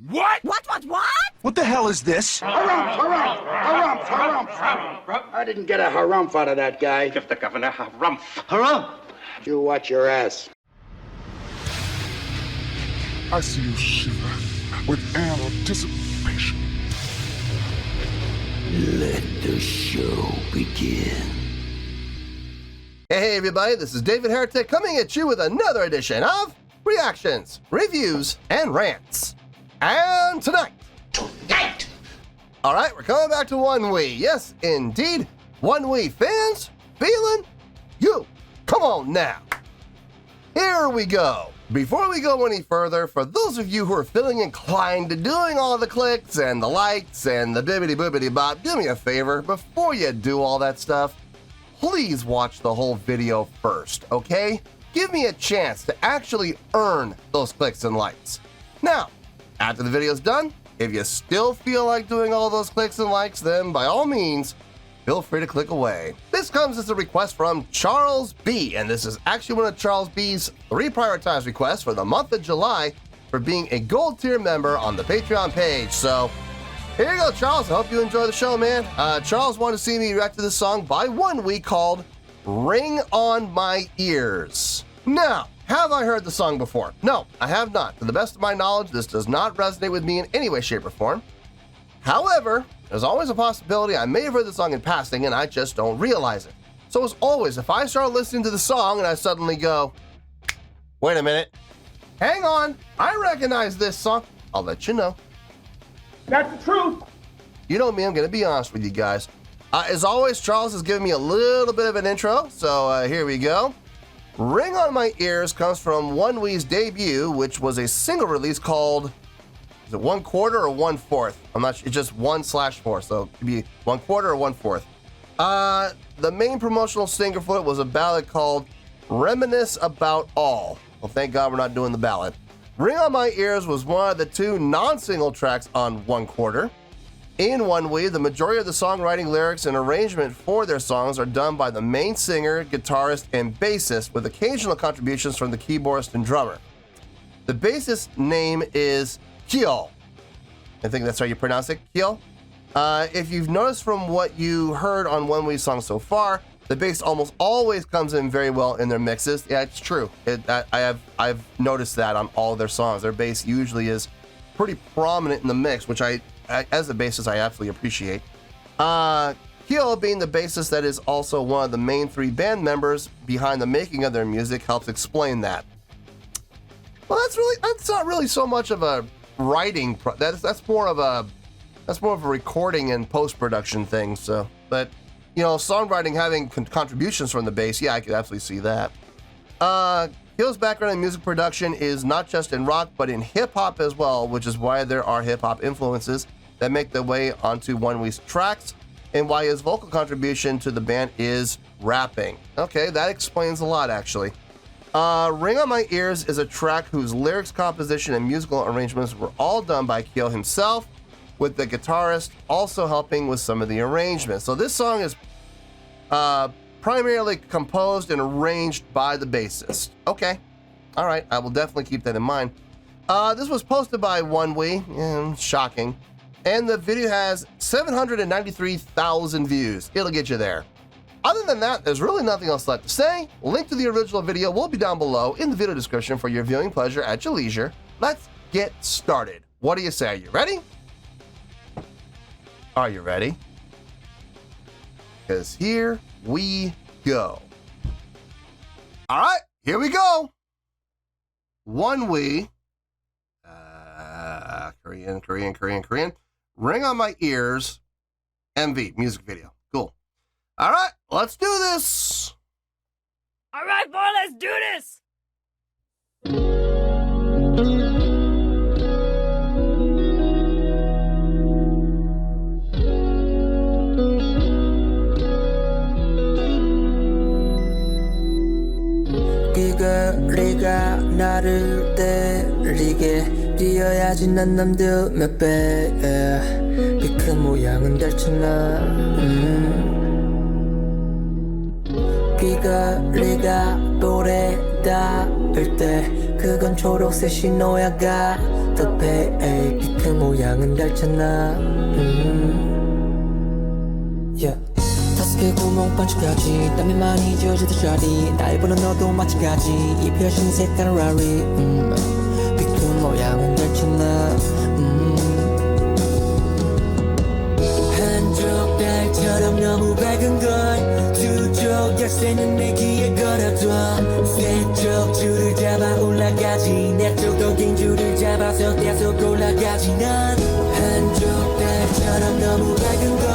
What? What? What the hell is this? Harumph. I didn't get a harumph out of that guy. Give the governor harumph. Harumph! You watch your ass. I see you shiver with anticipation. Let the show begin. Hey everybody, this is David Heretic coming at you with another edition of Reactions, Reviews, and Rants. And tonight! Alright, we're coming back to Onewe. Yes, indeed, Onewe Fans FEELIN YOU. Come on now. Here we go. Before we go any further, for those of you who are feeling inclined to doing all the clicks and the likes and the bibbity-boobity-bop, do me a favor, before you do all that stuff, please watch the whole video first, okay? Give me a chance to actually earn those clicks and likes. Now, after the video's done, if you still feel like doing all those clicks and likes, then by all means, feel free to click away. This comes as a request from Charles B, and this is actually one of Charles B's 3 prioritized requests for the month of July for being a gold tier member on the Patreon page. So here you go, Charles. I hope you enjoy the show, man. Charles wanted to see me react to this song by Onewe called Ring on My Ears. Now, have I heard the song before? No, I have not. To the best of my knowledge, this does not resonate with me in any way, shape, or form. However, there's always a possibility I may have heard the song in passing and I just don't realize it. So as always, if I start listening to the song and I suddenly go, wait a minute, hang on, I recognize this song, I'll let you know. That's the truth. You know me, I'm going to be honest with you guys. As always, Charles has given me a little bit of an intro, so here we go. Ring on My Ears comes from Onewe's debut, which was a single release called, is it 1/4 or 1/4? I'm not sure, it's just 1/4, so it could be 1/4 or 1/4. The main promotional single for it was a ballad called Reminisce About All. Well, thank God we're not doing the ballad. Ring on My Ears was one of the 2 non-single tracks on 1/4. In Onewe, the majority of the songwriting, lyrics, and arrangement for their songs are done by the main singer, guitarist, and bassist, with occasional contributions from the keyboardist and drummer. The bassist's name is Kyo. I think that's how you pronounce it, Kyo. If you've noticed from what you heard on Onewe's song so far, the bass almost always comes in very well in their mixes. Yeah, it's true. I've noticed that on all their songs. Their bass usually is pretty prominent in the mix, which as a bassist, I absolutely appreciate. Kyo, being the bassist that is also one of the main 3 band members behind the making of their music, helps explain that. Well, that's not really so much of a writing. That's more of a recording and post-production thing. So, but you know, songwriting having contributions from the bass, yeah, I could absolutely see that. Kyo's background in music production is not just in rock, but in hip-hop as well, which is why there are hip-hop influences that make their way onto Onewe's tracks, and why his vocal contribution to the band is rapping. Okay, that explains a lot, actually. Ring on My Ears is a track whose lyrics, composition, and musical arrangements were all done by Kyo himself, with the guitarist also helping with some of the arrangements. So this song is primarily composed and arranged by the bassist. Okay, all right, I will definitely keep that in mind. This was posted by Onewe, shocking, and the video has 793,000 views. It'll get you there. Other than that, there's really nothing else left to say. Link to the original video will be down below in the video description for your viewing pleasure at your leisure. Let's get started. What do you say? Are you ready? Are you ready? Because here we go. All right, here we go. Onewe, Korean. Ring on My Ears, MV, music video. Cool. All right, let's do this. All right, boy, let's do this. 네가 나를 때리게 뛰어야지 난 남들 몇 배 그 모양은 달치나 귀걸이가 노래 닿을 때 그건 초록색 신호야 가득해 모양은 닳잖아 yeah. 다섯 개 구멍 반짝까지 땀이 많이 지어지던 자리 날 보는 너도 마찬가지 이 펴진 색깔은 라리 비큰 모양은 닳잖아 한쪽 달처럼 너무 밝은 걸 두쪽 열쇠는 내 귀에 걸어둬 세쪽 줄을 잡아 올라가지 내 쪽도 긴 줄을 잡아서 계속 올라가지 난 한쪽 달처럼 너무 밝은 걸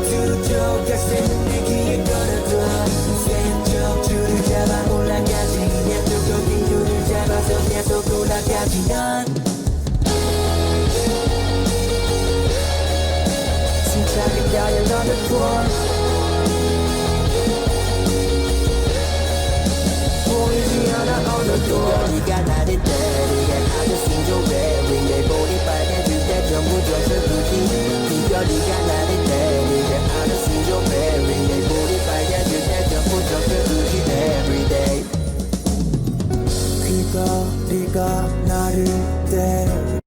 두쪽 열쇠는 내 귀에 걸어둬 세쪽 줄을 잡아 올라가지 내 쪽도 긴 줄을 잡아서 계속 올라가지 난 숨차게 달려 너는 보이지 않아 어느 door 네가 나를 때리게 하는 신조배리 내 볼이 빨개질 때 전부 져서부지 네가 나를 때리게 하는 신조배리 내 볼이 빨개질 때 전부 져서부지 everyday 네가 나를 때리게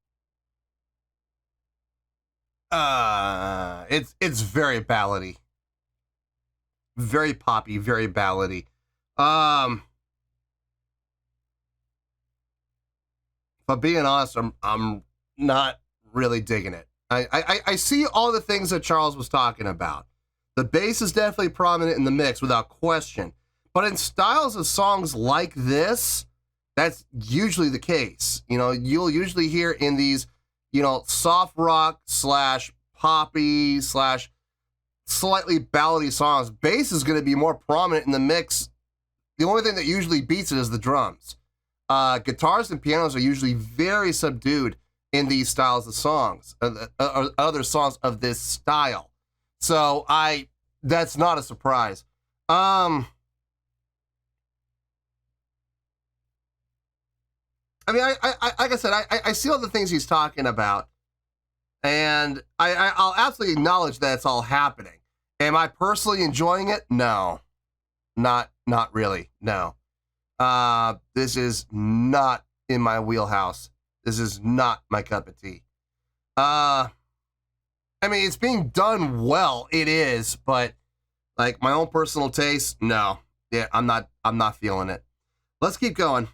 It's very ballady. Very poppy, very ballady. If I'm being honest, I'm not really digging it. I see all the things that Charles was talking about. The bass is definitely prominent in the mix without question. But in styles of songs like this, that's usually the case. You know, you'll usually hear in these, you know, soft rock / poppy / slightly ballady songs, bass is going to be more prominent in the mix. The only thing that usually beats it is the drums. Guitars and pianos are usually very subdued in these styles of songs, or other songs of this style. So that's not a surprise. I mean, like I said, I see all the things he's talking about, and I'll absolutely acknowledge that it's all happening. Am I personally enjoying it? No, not really. No, this is not in my wheelhouse. This is not my cup of tea. I mean, it's being done well. It is, but like my own personal taste, no. Yeah, I'm not feeling it. Let's keep going.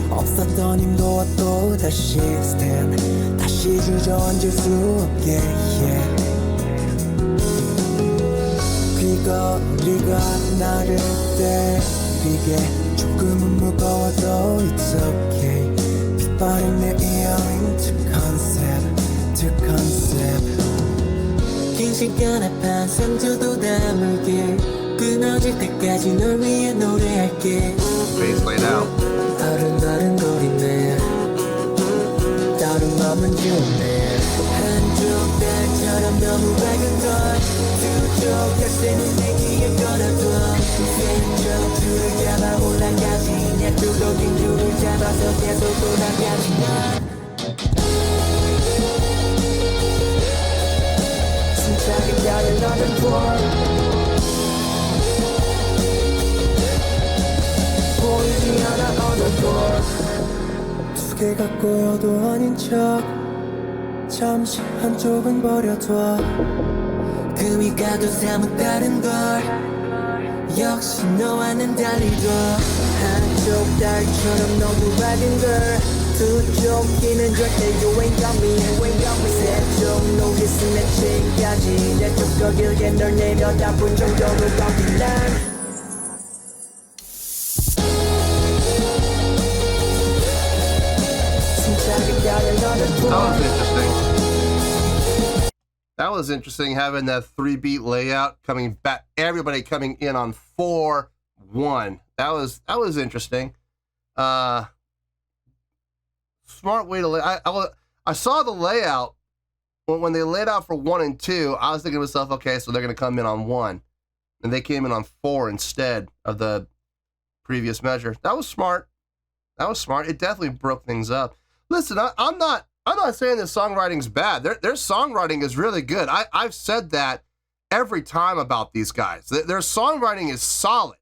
없었던 힘도 또 다시 stand 다시 주저앉을 수 없게 yeah. 귀걸이가 나를 때리게 조금은 무거워도 it's okay 빛바랜 내 earring to concept 긴 시간에 반 상처도 다물게 끊어질 때까지 널 위해 노래할게 Bass laid out. 다른 거리네 다른 맘은 좋네 한쪽 달처럼 너무 밝은 걸 두쪽 열쇠는 내 귀에 걸어둬 세쪽 줄을 잡아 올라가지 내 쪽도 긴 줄을 잡아서 계속 올라가지 난 숨차게 달려 너는 보이지 않아 어느 두 개가 꼬여도 아닌 척 잠시 한쪽은 버려둬 금이 가도 사뭇 다른 걸 역시 너와는 달리고 한쪽 달처럼 너무 밝은 걸 두쪽 길은 절대 you ain't got me 세쪽 노기스 맺힌까지 내 쪽도 길게 널 내려다본 정도로 꺾인 난 That was interesting having that 3-beat layout coming back, everybody coming in on 4-1. That was interesting. Smart way to lay. I saw the layout when they laid out for 1 and 2. I was thinking to myself, okay, so they're going to come in on 1, and they came in on 4 instead of the previous measure. That was smart. It definitely broke things up. Listen, I'm not saying that songwriting's bad. Their songwriting is really good. I've said that every time about these guys. Their songwriting is solid.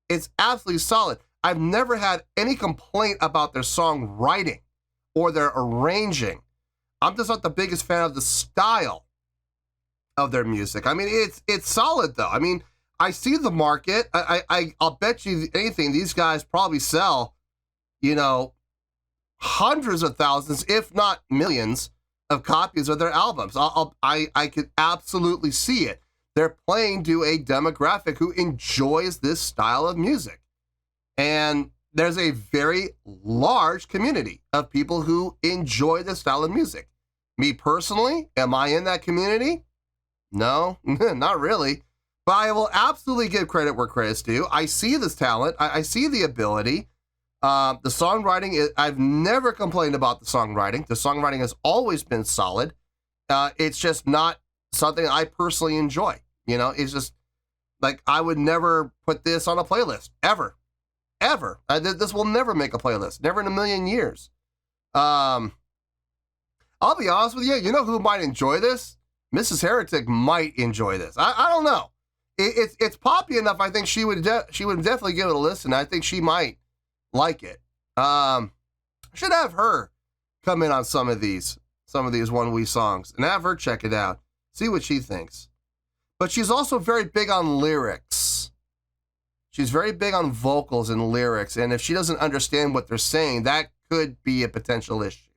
It's absolutely solid. I've never had any complaint about their songwriting or their arranging. I'm just not the biggest fan of the style of their music. I mean, it's solid though. I mean, I see the market. I'll bet you anything. These guys probably sell, you know, hundreds of thousands, if not millions, of copies of their albums. I could absolutely see it. They're playing to a demographic who enjoys this style of music. And there's a very large community of people who enjoy this style of music. Me personally, am I in that community? No, not really. But I will absolutely give credit where credit's due. I see this talent. I see the ability. The songwriting, I've never complained about the songwriting. The songwriting has always been solid. It's just not something I personally enjoy. You know, it's just like I would never put this on a playlist, ever. This will never make a playlist, never in a million years. I'll be honest with you. You know who might enjoy this? Mrs. Heretic might enjoy this. I don't know. It's poppy enough. I think she would definitely give it a listen. I think she might like it. I should have her come in on some of these Onewe songs and have her check it out, see what she thinks. But she's also very big on lyrics. She's very big on vocals and lyrics, and if she doesn't understand what they're saying, that could be a potential issue.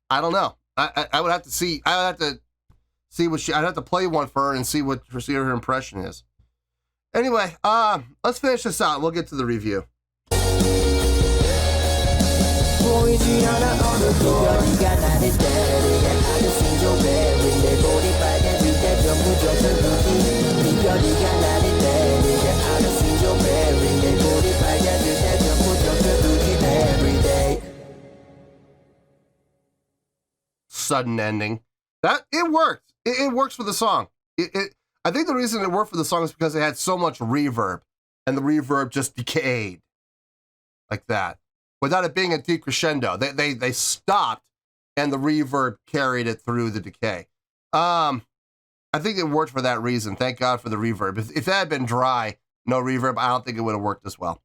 I don't know. I would have to see. I would have to see what she. I'd have to play one for her and see what her impression is. Anyway, let's finish this out. We'll get to the review. Sudden ending. That it worked. It works for the song. I think the reason it worked for the song is because it had so much reverb, and the reverb just decayed like that without it being a decrescendo. They stopped, and the reverb carried it through the decay. I think it worked for that reason. Thank God for the reverb. If that had been dry, no reverb, I don't think it would have worked as well.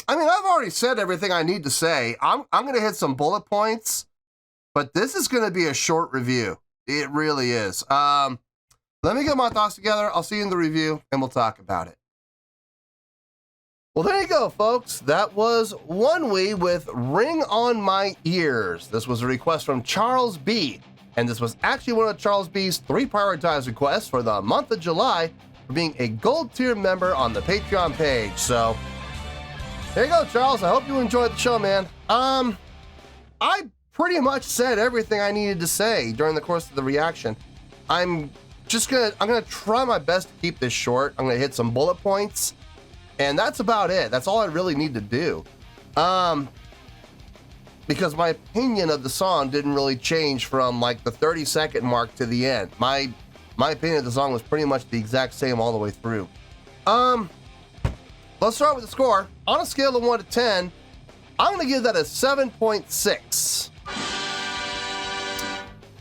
I mean, I've already said everything I need to say. I'm going to hit some bullet points, but this is going to be a short review. It really is. Let me get my thoughts together. I'll see you in the review, and we'll talk about it. Well, there you go, folks. That was Onewe with Ring on My Ears. This was a request from Charles B., and this was actually one of Charles B.'s 3 prioritized requests for the month of July for being a gold tier member on the Patreon page. So there you go, Charles. I hope you enjoyed the show, man. I pretty much said everything I needed to say during the course of the reaction. I'm gonna try my best to keep this short. I'm gonna hit some bullet points, and that's about it. That's all I really need to do. Because my opinion of the song didn't really change from like the 30-second mark to the end. My opinion of the song was pretty much the exact same all the way through. Let's start with the score. On a scale of 1 to 10, I'm going to give that a 7.6.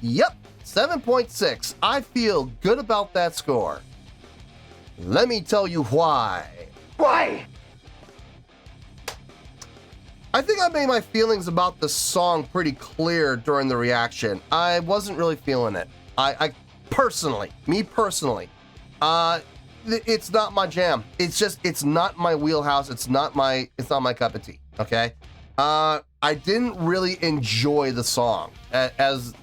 Yep, 7.6. I feel good about that score. Let me tell you why. Why? I think I made my feelings about the song pretty clear during the reaction. I wasn't really feeling it. I personally, it's not my jam. It's not my wheelhouse. It's not my cup of tea. Okay. I didn't really enjoy the song as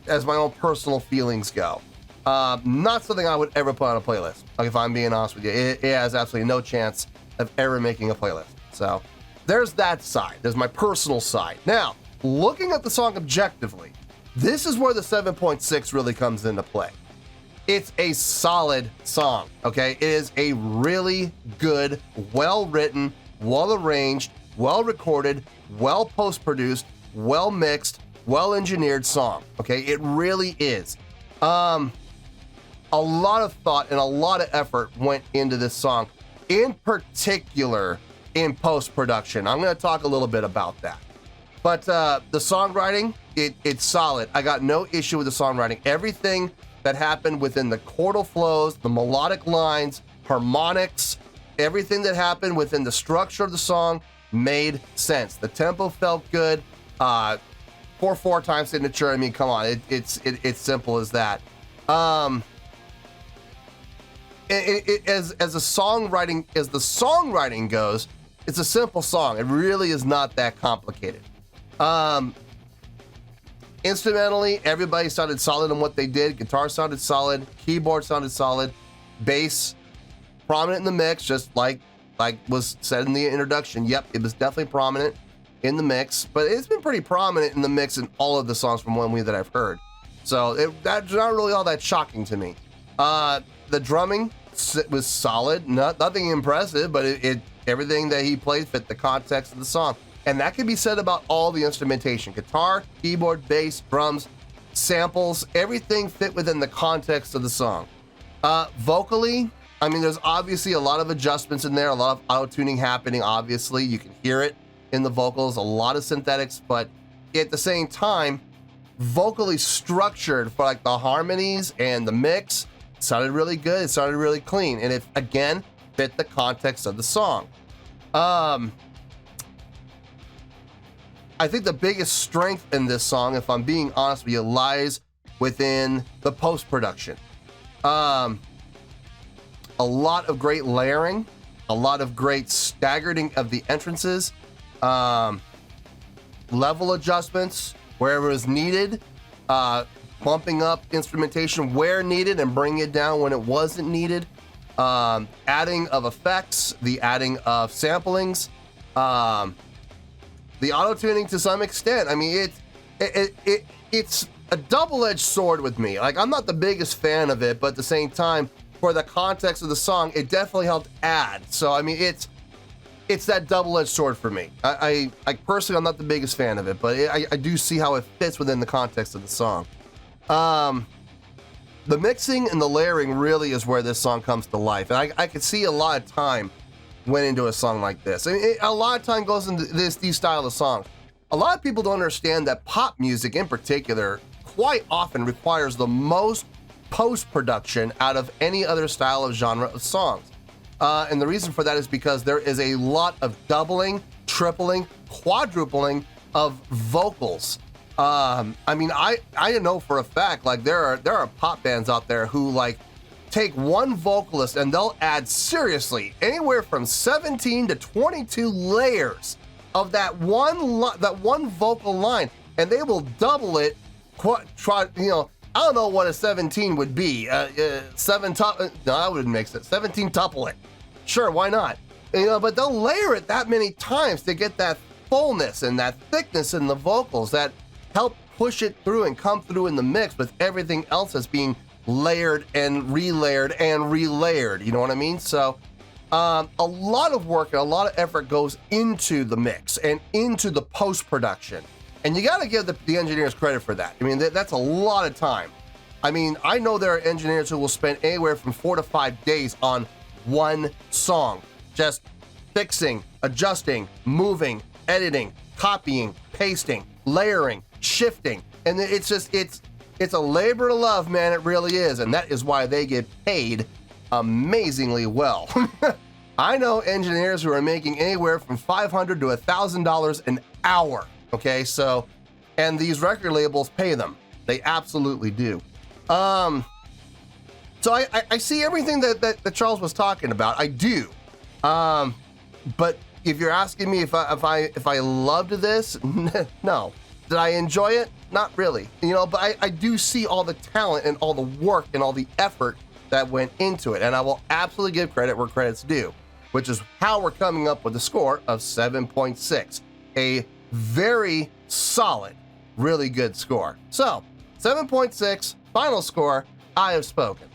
my own personal feelings go. Not something I would ever put on a playlist. Like, if I'm being honest with you, it has absolutely no chance of ever making a playlist. So there's that side. There's my personal side. Now, looking at the song objectively, this is where the 7.6 really comes into play. It's a solid song, okay? It is a really good, well-written, well-arranged, well-recorded, well-post-produced, well-mixed, well-engineered song, okay? It really is. A lot of thought and a lot of effort went into this song, in particular in post-production. I'm going to talk a little bit about that. But the songwriting, it's solid. I got no issue with the songwriting. Everything that happened within the chordal flows, the melodic lines, harmonics, everything that happened within the structure of the song made sense. The tempo felt good. 4/4 time signature. I mean, come on, it's simple as that. As the songwriting goes, it's a simple song. It really is not that complicated. Instrumentally, everybody sounded solid in what they did. Guitar sounded solid. Keyboard sounded solid. Bass, prominent in the mix, just like was said in the introduction. Yep, it was definitely prominent in the mix, but it's been pretty prominent in the mix in all of the songs from Onewe that I've heard. So that's not really all that shocking to me. The drumming was solid, nothing impressive, but everything that he played fit the context of the song. And that can be said about all the instrumentation. Guitar, keyboard, bass, drums, samples, everything fit within the context of the song. Vocally, I mean, there's obviously a lot of adjustments in there, a lot of auto-tuning happening, obviously. You can hear it in the vocals, a lot of synthetics, but at the same time, vocally structured for like the harmonies and the mix, it sounded really good, it sounded really clean, and it, again, fit the context of the song. I think the biggest strength in this song, if I'm being honest with you, lies within the post-production. A lot of great layering, a lot of great staggering of the entrances, level adjustments wherever is needed, bumping up instrumentation where needed and bringing it down when it wasn't needed, adding of effects, the adding of samplings, the auto-tuning to some extent. I mean, it's a double-edged sword with me. Like, I'm not the biggest fan of it, but at the same time, for the context of the song, it definitely helped add. So, I mean, it's that double-edged sword for me. I personally, I'm not the biggest fan of it, but I do see how it fits within the context of the song. The mixing and the layering really is where this song comes to life. And I could see a lot of time went into a song like this. I mean, a lot of time goes into these style of songs. A lot of people don't understand that pop music in particular quite often requires the most post-production out of any other style of genre of songs. And the reason for that is because there is a lot of doubling, tripling, quadrupling of vocals. I mean, I know for a fact, like there are pop bands out there who like take one vocalist and they'll add seriously anywhere from 17 to 22 layers of that one vocal line, and they will double it. I don't know what a 17 would be. No, that wouldn't make sense. 17 tuple it. Sure, why not? But they'll layer it that many times to get that fullness and that thickness in the vocals that help push it through and come through in the mix with everything else that's being layered and relayered and relayered. You know what I mean? So a lot of work and a lot of effort goes into the mix and into the post-production. And you got to give the engineers credit for that. I mean, that's a lot of time. I mean, I know there are engineers who will spend anywhere from 4 to 5 days on one song, just fixing, adjusting, moving, editing, copying, pasting, layering, shifting. And it's a labor of love, man. It really is. And that is why they get paid amazingly well. I know engineers who are making anywhere from $500 to $1,000 an hour. Okay, so, and these record labels pay them. They absolutely do. So I see everything that Charles was talking about. I do. But if you're asking me if I loved this, no. Did I enjoy it? Not really. But I do see all the talent and all the work and all the effort that went into it. And I will absolutely give credit where credit's due, which is how we're coming up with a score of 7.6. A very solid, really good score. So, 7.6, final score, I have spoken.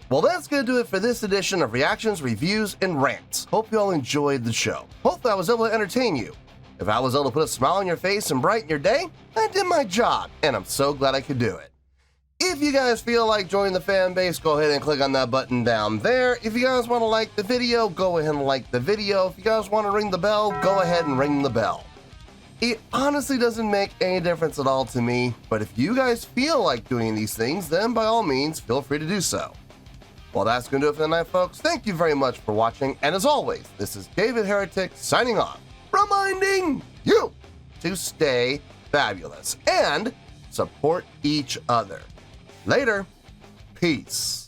Well, that's going to do it for this edition of Reactions, Reviews, and Rants. Hope you all enjoyed the show. Hopefully I was able to entertain you. If I was able to put a smile on your face and brighten your day, I did my job, and I'm so glad I could do it. If you guys feel like joining the fan base, go ahead and click on that button down there. If you guys want to like the video, go ahead and like the video. If you guys want to ring the bell, go ahead and ring the bell. It honestly doesn't make any difference at all to me, but if you guys feel like doing these things, then by all means, feel free to do so. Well, that's going to do it for the night, folks. Thank you very much for watching. And as always, this is David Heretic signing off, reminding you to stay fabulous and support each other. Later. Peace.